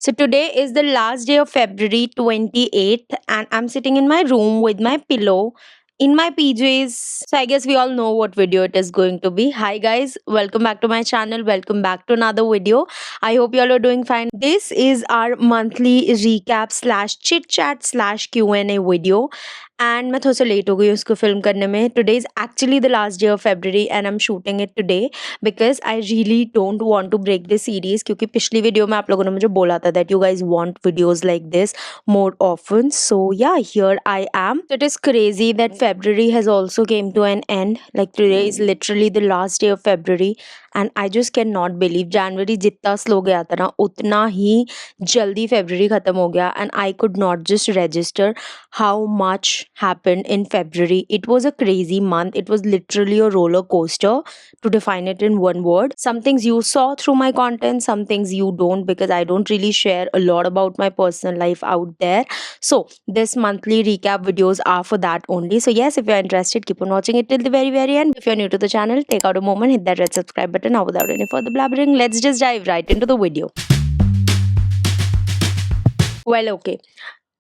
So today is the last day of February 28th, and I'm sitting in my room with my pillow in my PJs. So I guess we all know what video it is going to be. Hi guys, welcome back to my channel. Welcome back to another video. I hope you all are doing fine. This is our monthly recap slash chit chat slash Q&A video. And मैं थोड़ा सा late हो गई उसको film करने में. Today is actually the last day of February and I am shooting it today because I really don't want to break this series, क्योंकि पिछली वीडियो में आप लोगों ने मुझे बोला था that you guys want videos like this more often. So yeah, here I am. So it is crazy that February has also came to an end. Like today is literally the last day of February and I just cannot believe January जितना slow गया था ना उतना ही जल्दी February खत्म हो गया. And I could not just register how much happened in February. It was a crazy month. It was literally a roller coaster, to define it in one word. Some things you saw through my content, some things you don't, because I don't really share a lot about my personal life out there. So this monthly recap videos are for that only. So yes, if you're interested, keep on watching it till the very end. If you're new to the channel, take out a moment, hit that red subscribe button. Now without any further blabbering, let's just dive right into the video. Well, okay.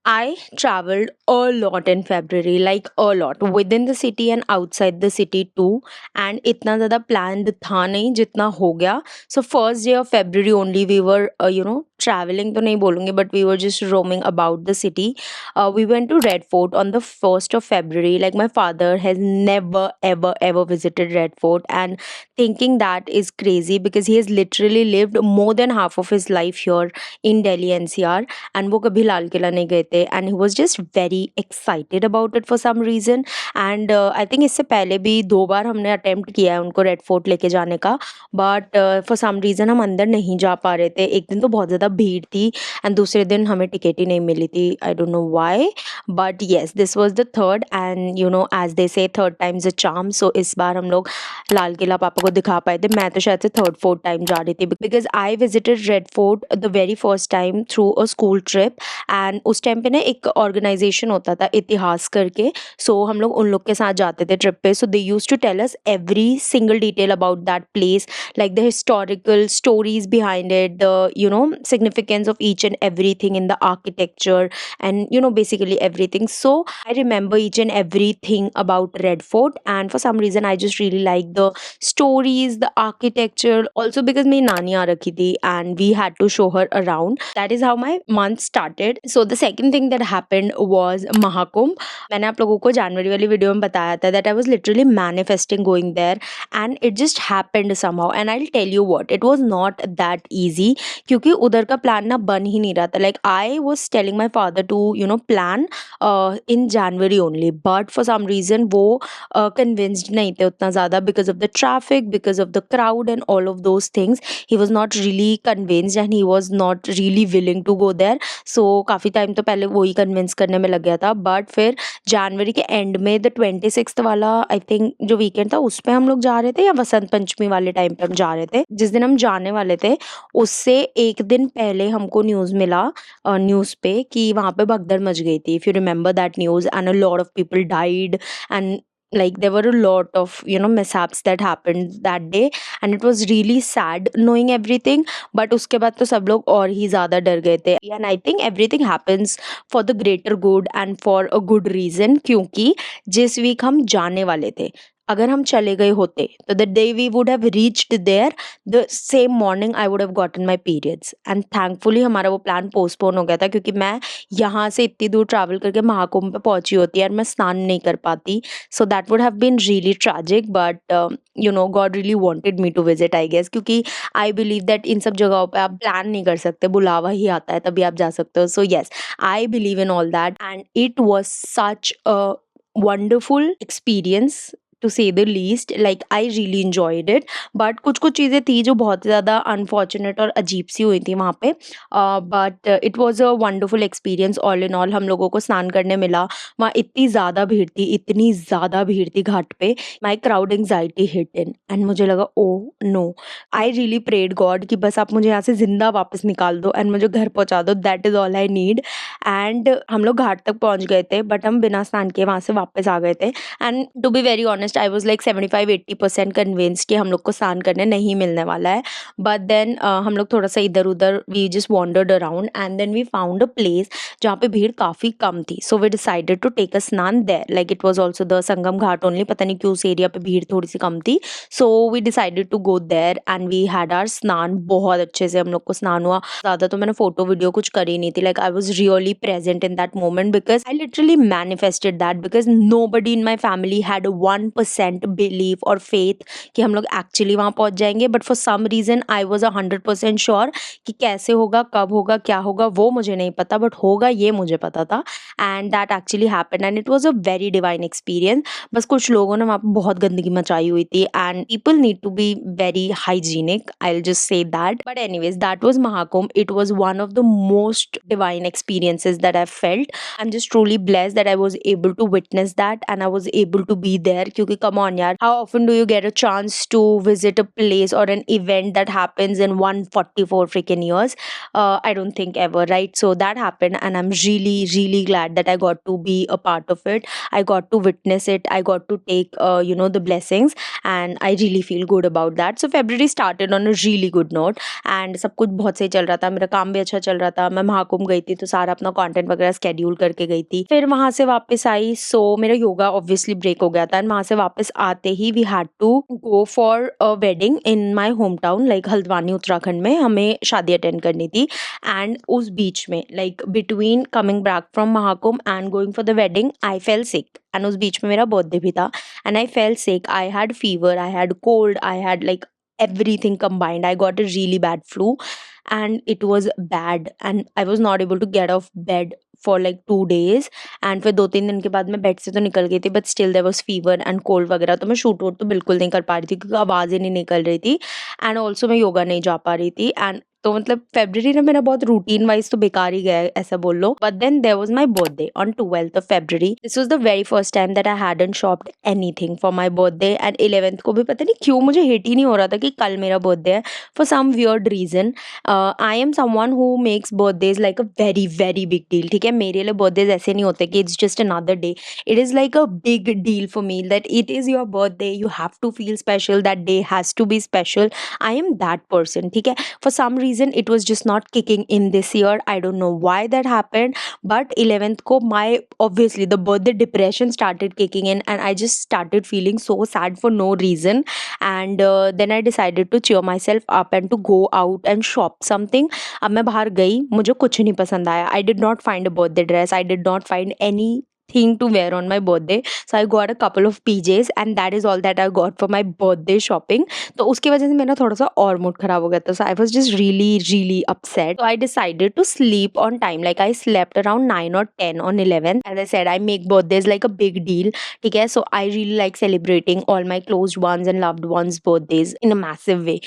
I traveled a lot in February, like a lot, within the city and outside the city too. And इतना ज़्यादा planned था नहीं जितना हो गया. So first day of February only we were, traveling तो नहीं बोलूँगी, but we were just roaming about the city. We went to Red Fort on the 1st of February. Like my father has never ever visited Red Fort, and thinking that is crazy because he has literally lived more than half of his life here in Delhi NCR. And वो कभी लाल किला नहीं गए थे, and he was just very excited about it for some reason. And I think इससे पहले भी 2 बार हमने attempt किया है उनको रेड फोर्ट लेके जाने का, बट फॉर सम रीज़न हम अंदर नहीं जा पा रहे थे. एक दिन तो बहुत ज़्यादा भीड़ थी एंड दूसरे दिन हमें टिकट ही नहीं मिली थी. I don't know why, but yes this was the third, and as they say third time is a charm. So इस बार हम लोग लाल किला पापा को दिखा पाए थे. मैं तो शायद से थर्ड फोर्थ टाइम जा रही थी because I visited red fort the very first time through a school trip. And उस टाइम पे ना एक ऑर्गेनाइजेशन होता था इतिहास करके, सो हम लोग उन लोग के साथ जाते थे ट्रिप पे. So they use to tell us every single detail about that place, like the historical stories behind it, the significance of each and everything in the architecture, and basically everything. So I remember each and everything about Red Fort, and for some reason I just really like the stories, the architecture, also because मेरी नानी आ रखी थी and we had to show her around. That is how my month started. So the second thing that happened was Mahakumbh. मैंने आप लोगों को जनवरी वाली video में बताया था that I was literally manifesting going there, and it just happened somehow. And I'll tell you what, it was not that easy क्योंकि उधर का प्लान ना बन ही नहीं रहा था. Like I was telling my father to plan in January only, but for some reason वो convinced नहीं थे उतना ज़्यादा because of the traffic, because of the crowd and all of those things. He was not really convinced and he was not really willing to go there. So काफ़ी time तो पहले वो ही convince करने में लग गया था. बट फिर जनवरी के एंड में द 26th वाला आई थिंक जो वीकेंड था उस पर हम लोग जा रहे थे, या वसंत पंचमी वाले टाइम पे हम जा रहे थे. जिस दिन हम जाने वाले थे उससे एक दिन पहले हमको न्यूज़ मिला न्यूज़ पे कि वहाँ पे भगदड़ मच गई थी. If you remember that news, and a lot of people died, and like there were a lot of mishaps that happened that day, and it was really sad knowing everything. But उसके बाद तो सब लोग और ही ज़्यादा डर गए थे. And I think everything happens for the greater good and for a good reason, क्योंकि जिस वीक हम जाने वाले थे अगर हम चले गए होते तो the day we would have reached there the same morning I would have gotten my periods. And thankfully हमारा वो प्लान पोस्टपोन हो गया था क्योंकि मैं यहाँ से इतनी दूर ट्रैवल करके महाकुंभ पे पहुंची होती और मैं स्नान नहीं कर पाती. So that would have been really tragic, but God really wanted me to visit I guess, क्योंकि आई बिलीव दैट इन सब जगहों पे आप प्लान नहीं कर सकते, बुलावा ही आता है तभी आप जा सकते हो. So yes, I believe in all that, and it was such a wonderful experience to say the least. Like I really enjoyed it, but कुछ कुछ चीज़ें थी जो बहुत ज़्यादा अनफॉर्चुनेट और अजीब सी हुई थी वहाँ पे. But it was a wonderful experience all in all. हम लोगों को स्नान करने मिला. वहाँ इतनी ज़्यादा भीड़ थी, इतनी ज़्यादा भीड़ थी घाट पे. My crowd anxiety hit in and मुझे लगा oh no, I really prayed God कि बस आप मुझे यहाँ से ज़िंदा वापस निकाल दो एंड मुझे घर पहुँचा दो. That is all I need. And हम लोग घाट तक पहुँच गए थे, बट हम बिना स्नान किए वहाँ से वापस आ गए थे. And to be very honest, honest I was like 75-80% convinced कि हम लोग को स्नान करने नहीं मिलने वाला है, बट देन हम लोग थोड़ा सा इधर उधर we just wandered around and then we found a place जहाँ पे भीड़ काफ़ी कम थी, so we decided to take a snan there, like it was also the Sangam ghat only, पता नहीं क्यों उस एरिया पे भीड़ थोड़ी सी कम थी, so we decided to go there and we had our स्नान। बहुत अच्छे से हम लोग को स्नान हुआ, ज़्यादा तो मैंने फोटो वीडियो कुछ करी नहीं थी, like I was really present in that moment because I literally manifested that because nobody in my family had 1% believe और फेथ कि हम लोग एक्चुअली वहाँ पहुँच जाएंगे, but for some reason I was 100% sure कि कैसे होगा, कब होगा, क्या होगा वो मुझे नहीं पता, बट होगा ये मुझे पता था, and that actually happened and it was a very divine experience. बस कुछ लोगों ने वहाँ पे बहुत गंदगी मचाई हुई थी and people need to be very hygienic, I will just say that, but anyways that was Mahakumbh, it was one of the most divine experiences that I felt. I'm just truly blessed that I was able to witness that and I was able to be there, क्योंकि come on यार, how often do you get a chance to visit a place or an event that happens in 144 freaking years? I don't think ever, right? So that happened and I'm really really glad that I got to be a part of it. I got to witness it. I got to take the blessings and I really feel good about that. So February started on a really good note and सब कुछ बहुत सही चल रहा था, मेरा काम भी अच्छा चल रहा था, मैं महाकुंभ गई थी तो सारा अपना कंटेंट वगैरह स्केड्यूल करके गई थी, फिर वहां से वापस आई, सो मेरा योगा ऑब्वियसली ब्रेक हो गया था एंड वहां से वापस आते ही we had to go for a wedding in my home town, like Haldwani Uttarakhand में हमें शादी अटेंड करनी थी एंड उस बीच में like between coming back from Mahakumbh and going for the wedding I fail sick and उस बीच में मेरा बर्थडे भी था and I fail sick, I had fever, I had cold, I had like everything combined. I got a really bad flu and it was bad and I was not able to get off bed for like 2 days and फिर 2-3 दिन के बाद मैं bed से तो निकल गई थी but still there was fever and cold वगैरह, तो मैं शूट वूट तो बिल्कुल नहीं कर पा रही थी क्योंकि आवाज़ ही नहीं निकल रही थी एंड ऑल्सो मैं योगा नहीं जा पा रही थी एंड तो मतलब फेब्रुअरी ना मेरा बहुत रूटीन वाइज तो बेकार ही गया है ऐसा बोल लो, but then there was my birthday on 12th of February. This was the very first time that I hadn't shopped anything for my birthday and 11th को भी पता नहीं क्यों मुझे हिट ही नहीं हो रहा था कि कल मेरा बर्थडे है for some weird reason. I am someone who makes birthdays like a very very big deal, ठीक है, मेरे लिए बर्थडेज ऐसे नहीं होते कि it's just another day, it is like a big deal for me that it is your birthday, you have to feel special, that day has to be special. I am that person, ठीक है. For some reason it was just not kicking in this year, I don't know why that happened, but 11th ko my obviously the birthday depression started kicking in and I just started feeling so sad for no reason and then I decided to cheer myself up and to go out and shop something. अब मैं बाहर गई, मुझे कुछ नहीं पसंद आया, I did not find a birthday dress, I did not find any thing to wear on my birthday, so I got a couple of PJs and that is all that I got for my birthday shopping. तो उसकी वजह से मेरा थोड़ा सा और mood खराब हो गया था, so I was just really really upset, so I decided to sleep on time, like I slept around 9 or 10 on 11th. As I said, I make birthdays like a big deal, ठीक है, so I really like celebrating all my close ones and loved ones birthdays in a massive way.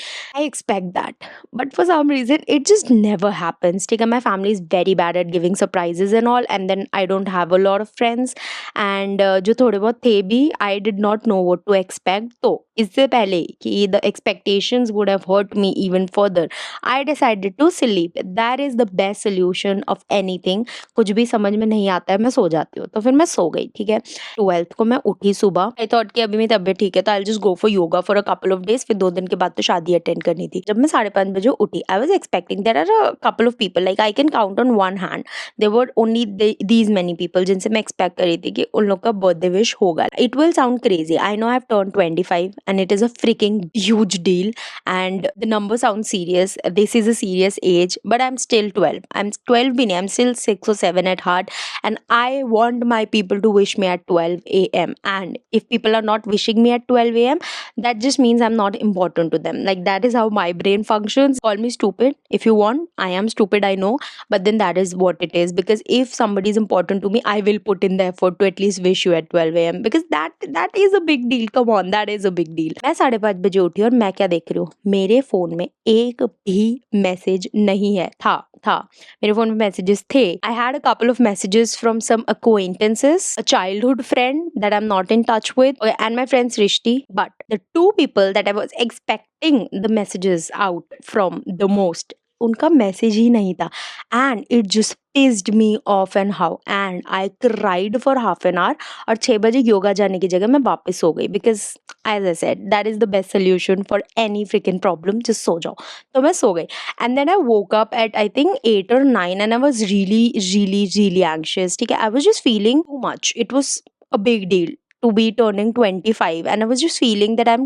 I expect that, but for some reason it just never happens, ठीक है. My family is very bad at giving surprises and all and then I don't have a lot of friends and जो थोड़े बहुत थे भी I did not know what to expect, तो इससे पहले कि the expectations would have hurt me even further I decided to sleep, that is the best solution of anything. कुछ भी समझ में नहीं आता है मैं सो जाती हूँ, तो फिर मैं सो गई, ठीक है. 12th को मैं उठी सुबह, आई थॉट कि अभी मेरी तबीयत ठीक है तो I just go for yoga for a couple of days, फिर 2 दिन के बाद तो शादी अटेंड करनी थी. जब मैं 5:30 बजे उठी I was expecting there are a couple of people, like I can count on one hand, there were only these many people जिनसे मैं एक्सपेक्ट कर रही थी कि उन लोग का बर्थडे विश होगा. It will sound crazy, I know I have turn 25 and it is a freaking huge deal and the number sounds serious, this is a serious age, but I'm still 12, I'm 12 bhi nahi, I'm still 6 or 7 at heart and I want my people to wish me at 12 a.m. and if people are not wishing me at 12 a.m. that just means I'm not important to them, like that is how my brain functions. Call me stupid if you want, I am stupid, I know, but then that is what it is, because if somebody is important to me I will put in the effort to at least wish you at 12 a.m. because that is a big deal, come on, that is a big deal. मैं 5:30 बजे उठी और मैं क्या देख रही हूँ, मेरे फोन में एक भी मैसेज नहीं है, था मेरे फोन में मैसेजेस थे. I had a couple of messages from some acquaintances, a childhood friend that I'm not in touch with, and my friend Srishti, but the two people that I was expecting the messages out from the most, उनका message ही नहीं था and it just pissed me of and how and I cried for half an hour और 6 बजे योगा जाने की जगह मैं वापस सो गई because as I said that is the best solution for any fricking problem, just सो जाओ। तो मैं सो गई and then I woke up at I think 8 or 9 and I was really anxious, ठीक है। I was just feeling too much, it was a big deal to be turning 25 and I was just feeling that I'm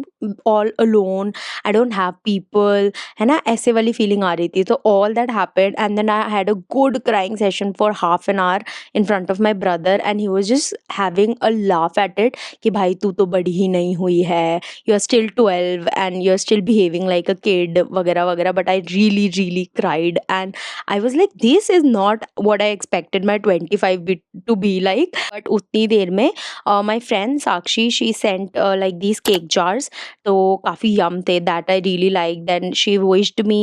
all alone, I don't have people, है ना, ऐसे वाली feeling आ रही थी। तो all that happened and then I had a good crying session for half an hour in front of my brother and he was just having a laugh at it कि भाई तू तो बड़ी ही नहीं हुई है, you are still 12 and you're still behaving like a kid वगैरह वगैरह। but I really cried and I was like this is not what I expected my 25 to be like। but उतनी देर में my friend Sakshi, she sent like these cake jars, तो काफ़ी यम थे, that I really liked। then she wished me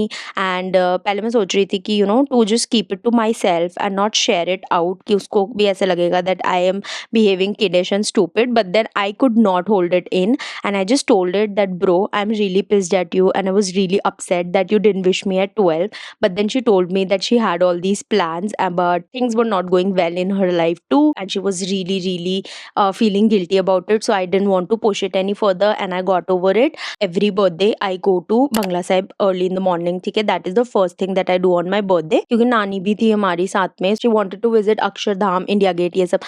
and पहले मैं सोच रही थी कि you know to just keep it to myself and not share it out कि उसको भी ऐसे लगेगा that I am behaving kiddish and stupid, but then I could not hold it in and I just told it that bro I'm really pissed at you and I was really upset that you didn't wish me at 12। but then she told me that she had all these plans but things were not going well in her life too and she was really feeling guilty about it, so I didn't want to push it any further and I got over it। every birthday I go to Bangla Sahib early in the morning, ठीक है। that is the first thing that I do on my birthday क्योंकि नानी भी थी हमारी साथ में, she wanted to visit Akshardham, India Gate, ये सब।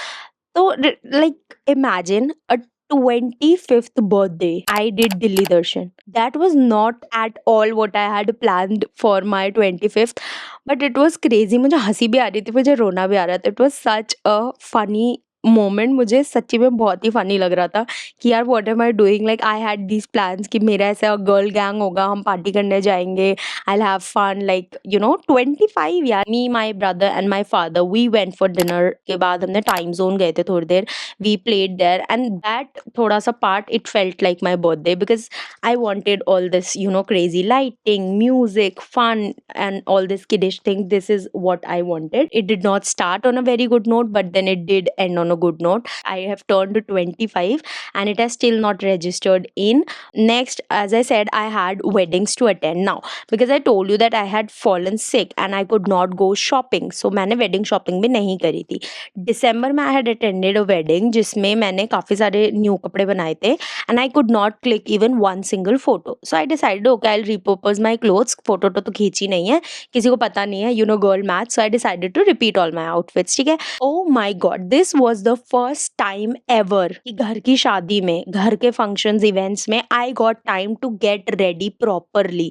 तो like imagine a 25th birthday I did Delhi Darshan, that was not at all what I had planned for my 25th, but it was crazy। मुझे हंसी भी आ रही थी, मुझे रोना भी आ रहा था। it was such a funny moment, मुझे सच्ची में बहुत ही फनी लग रहा था कि यार what am I doing, like I had these plans कि मेरा ऐसा गर्ल गैंग होगा, हम पार्टी करने जाएंगे, I will have fun, like you know 25 यार। Me my brother and my father we went for dinner, के बाद हमने टाइम जोन गए थे थोड़ी देर, we played there and that थोड़ा सा part it felt like my birthday because I wanted all this you know crazy lighting, music, fun and all this kiddish thing, this is what I wanted। it did not start on a very good note but then it did end on a good note। I have turned 25 and it has still not registered in next। as I said I had weddings to attend now because I told you that I had fallen sick and I could not go shopping, so मैंने wedding shopping भी नहीं करी थी। दिसंबर में I had attended a wedding जिसमें मैंने काफ़ी सारे न्यू कपड़े बनाए थे and I could not click even one single photo, so I decided okay I'll repurpose my clothes। Photo तो खींची नहीं है, किसी को पता नहीं है, you know girl math, so I decided to repeat all my outfits, ठीक है। oh my god this was the first time ever कि घर की शादी में, घर के functions events में I got time to get ready properly।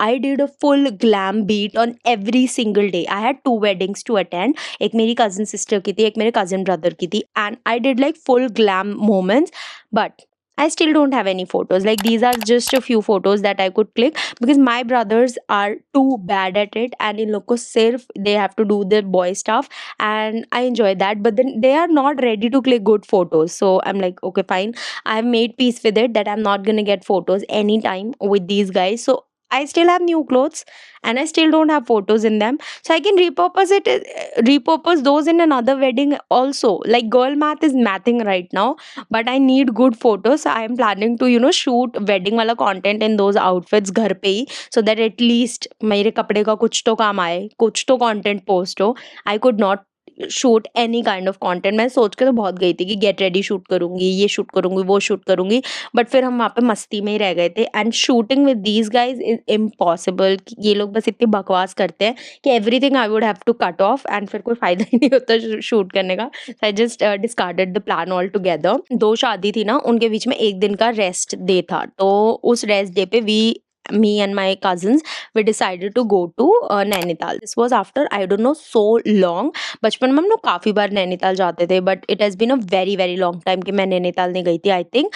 I did a full glam beat on every single day। I had 2 weddings to attend, एक मेरी cousin sister की थी, एक मेरे cousin brother की थी and I did like full glam moments, but I still don't have any photos, like these are just a few photos that I could click because my brothers are too bad at it and in लोग को सिर्फ they have to do their boy stuff and I enjoy that, but then they are not ready to click good photos, so I'm like okay fine, I've made peace with it that I'm not gonna get photos anytime with these guys, so I still have new clothes and I still don't have photos in them, so I can repurpose those in another wedding also, like girl math is mathing right now, but I need good photos, so I am planning to you know shoot wedding वाला content in those outfits घर पे ही, so that at least मेरे कपड़े का कुछ तो काम आए, कुछ तो content post हो। I could not shoot any kind of content. मैं सोच के तो बहुत गई थी कि गेट रेडी शूट करूंगी, ये शूट करूंगी, वो शूट करूंगी, बट फिर हम वहाँ पे मस्ती में ही रह गए थे and shooting with these guys is impossible. ये लोग बस इतनी बकवास करते हैं कि everything I would have to cut off and फिर कोई फायदा ही नहीं होता शूट करने का, I just discarded the plan altogether. 2 शादी थी ना, उनके बीच में 1 दिन का रेस्ट डे था, तो उस रेस्ट डे पे me and my cousins we decided to go to Nainital। this was after I don't know so long। बचपन में हम लोग काफ़ी बार नैनीताल जाते थे but it has been a very long time कि मैं नैनीताल नहीं गई थी। आई थिंक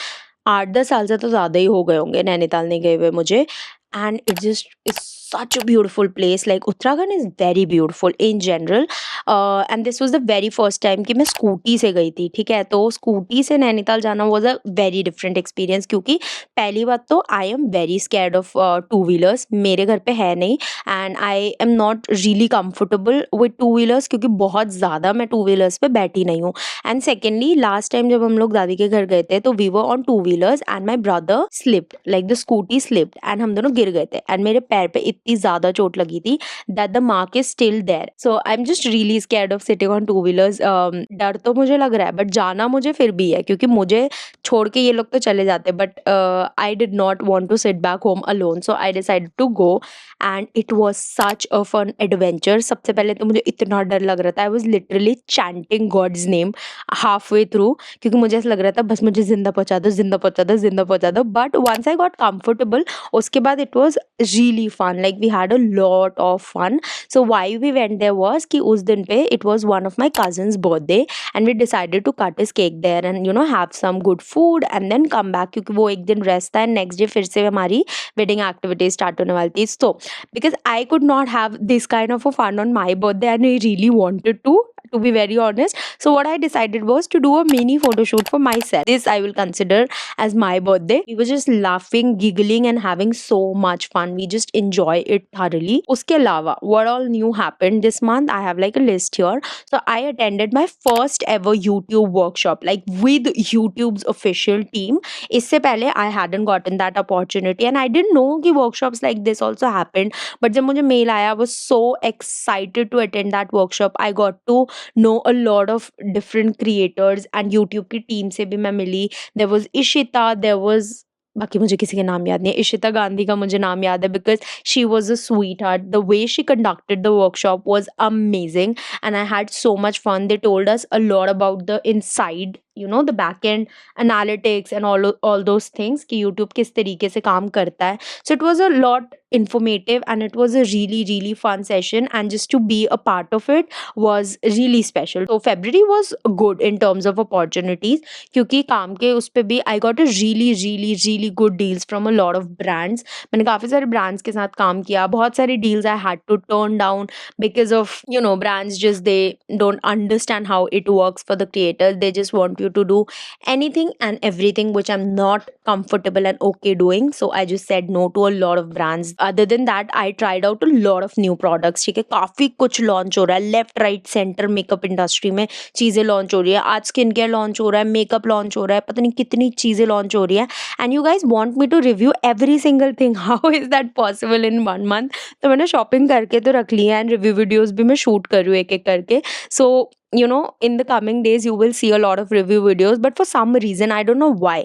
8-10 साल से तो ज़्यादा ही हो गए होंगे नैनीताल नहीं गए हुए मुझे and it just is such a beautiful place, like Uttarakhand is very beautiful in general and this was the very first time कि मैं स्कूटी से गई थी, ठीक है। तो स्कूटी से नैनीताल जाना was a very different experience क्योंकि पहली बात तो I am very scared of two wheelers, मेरे घर पे है नहीं and I am not really comfortable with two wheelers क्योंकि बहुत ज़्यादा मैं टू व्हीलर्स पे बैठी नहीं हूँ। एंड सेकेंडली लास्ट टाइम जब हम लोग दादी के घर गए थे तो we were on two wheelers and my brother slipped, like the scooty slipped and हम दोनों गिर गए थे एंड मेरे पैर पे इतनी ज़्यादा चोट लगी थी that the mark is still there. So I am just really scared of sitting on two wheelers. डर तो मुझे लग रहा है बट जाना मुझे फिर भी है, क्योंकि मुझे छोड़ के ये लोग तो चले जाते, but I did not want to sit back home alone, so I decided to go and it was such a fun adventure. सबसे पहले तो मुझे इतना डर लग रहा था, I was literally chanting God's name halfway through, क्योंकि मुझे ऐसा लग रहा था बस मुझे जिंदा पहुंचा दो, जिंदा पहुंचा दो, जिंदा पहुंचा दो। But once I got comfortable, उसके बाद it was really fun, like we had a lot of fun. So why we went there was कि उस दिन पे it was one of my cousins birthday and we decided to cut his cake there and you know have some good food and then come back, क्योंकि वो एक दिन rest था and next day फिर से हमारी वेडिंग एक्टिविटीज स्टार्ट होने वाली थी। तो because I could not have this kind of a fun on my birthday and I really wanted to be very honest. So what I decided was to do a mini photo shoot for myself. This I will consider as my birthday. We were just laughing, giggling and having so much fun. We just enjoy it thoroughly. Uske alawa, what all new happened this month? I have like a list here. So I attended my first ever YouTube workshop, like with YouTube's official team. इससे पहले I hadn't gotten that opportunity and I didn't know कि workshops like this also happened. But जब मुझे mail आया, I was so excited to attend that workshop. I got to know a lot of different creators and YouTube की team से भी मैं मिली. There was Ishita, there was बाकी मुझे किसी के नाम याद नहीं है. इशिता गांधी का मुझे नाम याद है because she was a sweetheart. The way she conducted the workshop was amazing and I had so much fun. They told us a lot about the inside, you know, the back end analytics and all those things कि YouTube किस तरीके से काम करता है. So it was a lot informative and it was a really fun session and just to be a part of it was really special. So February was good in terms of opportunities क्योंकि काम के उस पे भी I got a really good deals from a lot of brands. मैंने काफ़ी सारे brands के साथ काम किया. बहुत सारी deals I had to turn down because of, you know, brands just they don't understand how it works for the creators. They just want you to do anything and everything which I'm not comfortable and okay doing. So I just said no to a lot of brands. Other than that, I tried out a lot of new products. ठीक है, काफ़ी कुछ launch हो रहा है left right centre. Makeup industry में चीज़ें launch हो रही है. आज स्किन केयर लॉन्च हो रहा है, मेकअप लॉन्च हो रहा है, पता नहीं कितनी चीज़ें लॉन्च हो रही है. And you guys want me to review every single thing. How is that possible in 1 month? तो मैंने शॉपिंग करके तो रख ली है एंड रिव्यू वीडियोज़ भी मैं शूट कर रही हूँ एक एक करके. सो you know, in the coming days you will see a lot of review videos, but for some reason I don't know why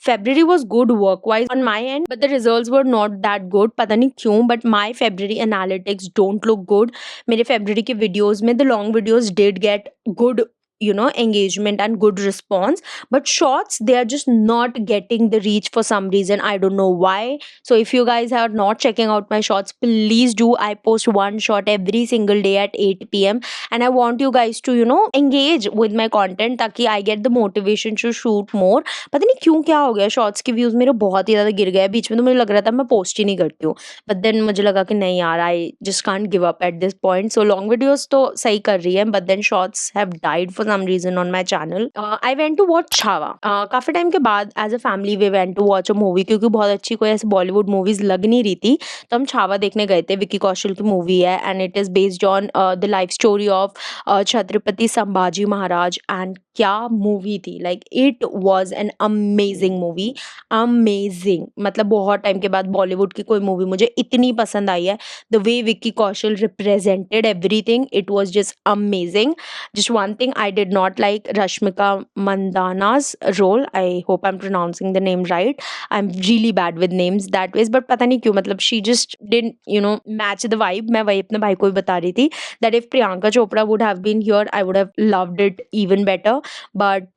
February was good work wise on my end but the results were not that good. पता नहीं क्यों, but my February analytics don't look good. मेरे February के videos में the long videos did get good, you know, engagement and good response, but shorts they are just not getting the reach for some reason. I don't know why. So if you guys are not checking out my shorts, please do. I post one short every single day at 8 p.m. and I want you guys to, you know, engage with my content ताकि I get the motivation to shoot more. पता नहीं क्यों क्या हो गया, shorts के views मेरे बहुत ही ज़्यादा गिर गए. बीच में तो मुझे लग रहा था मैं पोस्ट ही नहीं करती हूँ, बट देन मुझे लगा कि नहीं यार, I just can't give up at this point. So long videos तो सही कर रही है, but then shorts have died for some reason on my channel. I went to watch Chhaava. काफी टाइम के बाद as a family we went to watch a movie क्योंकि बहुत अच्छी कोई ऐसे बॉलीवुड मूवीज लग नहीं रही थी, तो हम छावा देखने गए थे. विक्की कौशल की मूवी है and it is based on the life story of Chhatrapati Sambhaji Maharaj. And क्या मूवी थी, like it was an amazing movie. Amazing मतलब बहुत टाइम के बाद बॉलीवुड की कोई मूवी मुझे इतनी पसंद आई है. The way Vicky Kaushal represented everything, it was just amazing. Just one thing I did not like, Rashmika Mandana's role. I hope I'm pronouncing the name right. I'm really bad with names that ways, but पता नहीं क्यों मतलब she just didn't, you know, match the vibe. मैं वही अपने भाई को भी बता रही थी that if Priyanka Chopra would have been here, I would have loved it even better. But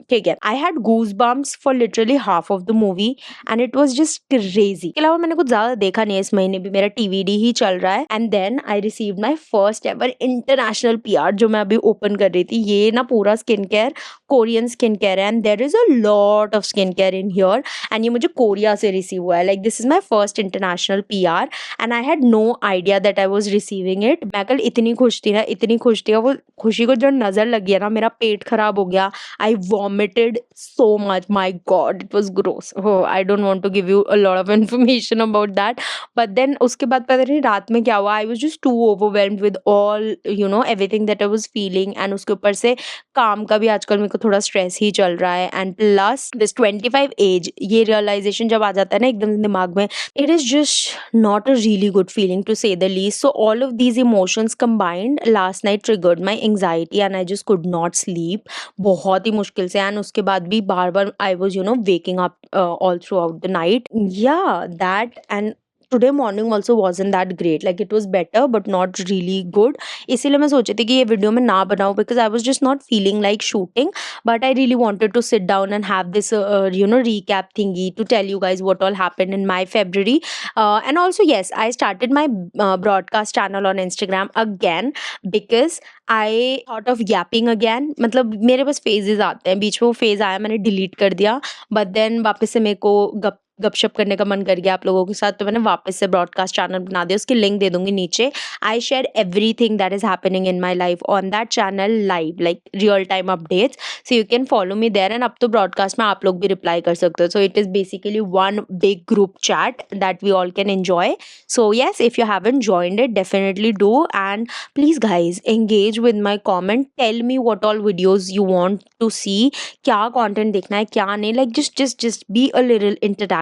ठीक है, I had goosebumps for literally half of the movie and it was just crazy. इसके अलावा मैंने कुछ ज़्यादा देखा नहीं है इस महीने भी, मेरा TVD ही चल रहा है. And then I received my first ever international PR जो मैं अभी ओपन कर रही थी. ये ना पूरा skin care, Korean skin care है and there is a lot of skin care in here and ये मुझे कोरिया से रिसीव हुआ है. Like this is my first international PR and I had no idea that I was receiving it. मैं कल इतनी खुश थी ना, इतनी खुश थी, वो खुशी को जो नज़र लगी है ना, मेरा पेट खराब हो गया. I vomited so much, my God it was gross. I don't want to give you a lot of information about that. But then उसके बाद पता नहीं रात में क्या हुआ, I was just too overwhelmed with all, you know, everything that I was feeling. And उसके उसके ऊपर से काम का भी आजकल मेरे को थोड़ा स्ट्रेस ही चल रहा है, एंड प्लस दिस 25 एज, ये रियलाइजेशन जब आ जाता है ना एकदम दिमाग में, it is just not a really good feeling to say the least. So all of these emotions combined last night triggered my anxiety and I just could not sleep बहुत ही मुश्किल से, एंड उसके बाद भी बार बार I was waking up all throughout the night. Yeah, that, and today morning also वॉजन that great, like it was better but not really good. इसीलिए मैं सोची थी कि ये वीडियो मैं ना बनाऊँ because I was just not feeling like shooting, but I really wanted to sit down and have this recap thingy to tell you guys what all happened in my February. And also, yes, I started my broadcast channel on Instagram again because I thought of yapping again. मतलब मेरे पास phases आते हैं, बीच में वो phase आया मैंने delete कर दिया, but then वापस से मेरे को गपशप करने का मन कर गया आप लोगों के साथ, तो मैंने वापस से ब्रॉडकास्ट चैनल बना दिया. उसकी लिंक दे दूंगी नीचे. I share everything that is happening in my life on that channel live, like real time updates, so you can follow me there. And अब तो ब्रॉडकास्ट में आप लोग भी रिप्लाई कर सकते हो, so it is basically one big group chat that we all can enjoy. So yes, if you haven't joined it, definitely do. And please guys engage with my comment, tell me what all videos you want to see, क्या content देखना है क्या नहीं, like just be a little interactive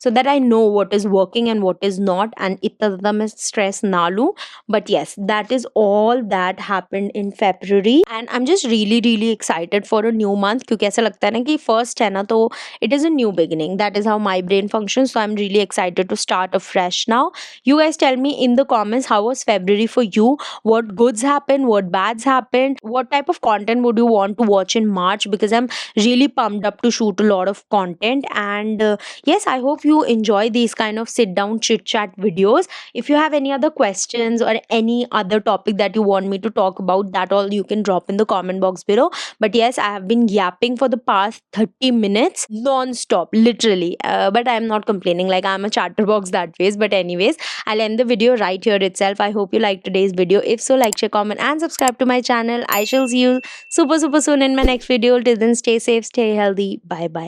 so that I know what is working and what is not, and इतना ज़्यादा मैं stress ना लूँ. But yes, that is all that happened in February and I'm just really excited for a new month, क्योंकि ऐसा लगता है ना कि first है ना, तो it is a new beginning. That is how my brain functions, so I'm really excited to start afresh now. You guys tell me in the comments, how was February for you? What goods happened, what bads happened, what type of content would you want to watch in March, because I'm really pumped up to shoot a lot of content. And yes, I hope you enjoy these kind of sit down chit chat videos. If you have any other questions or any other topic that you want me to talk about, that all you can drop in the comment box below. But yes, I have been yapping for the past 30 minutes non-stop, literally, but I'm not complaining, like I'm a chatterbox that ways. But anyways, I'll end the video right here itself. I hope you liked today's video. If so, like, share, comment and subscribe to my channel. I shall see you super soon in my next video. Till then, stay safe, stay healthy. Bye bye.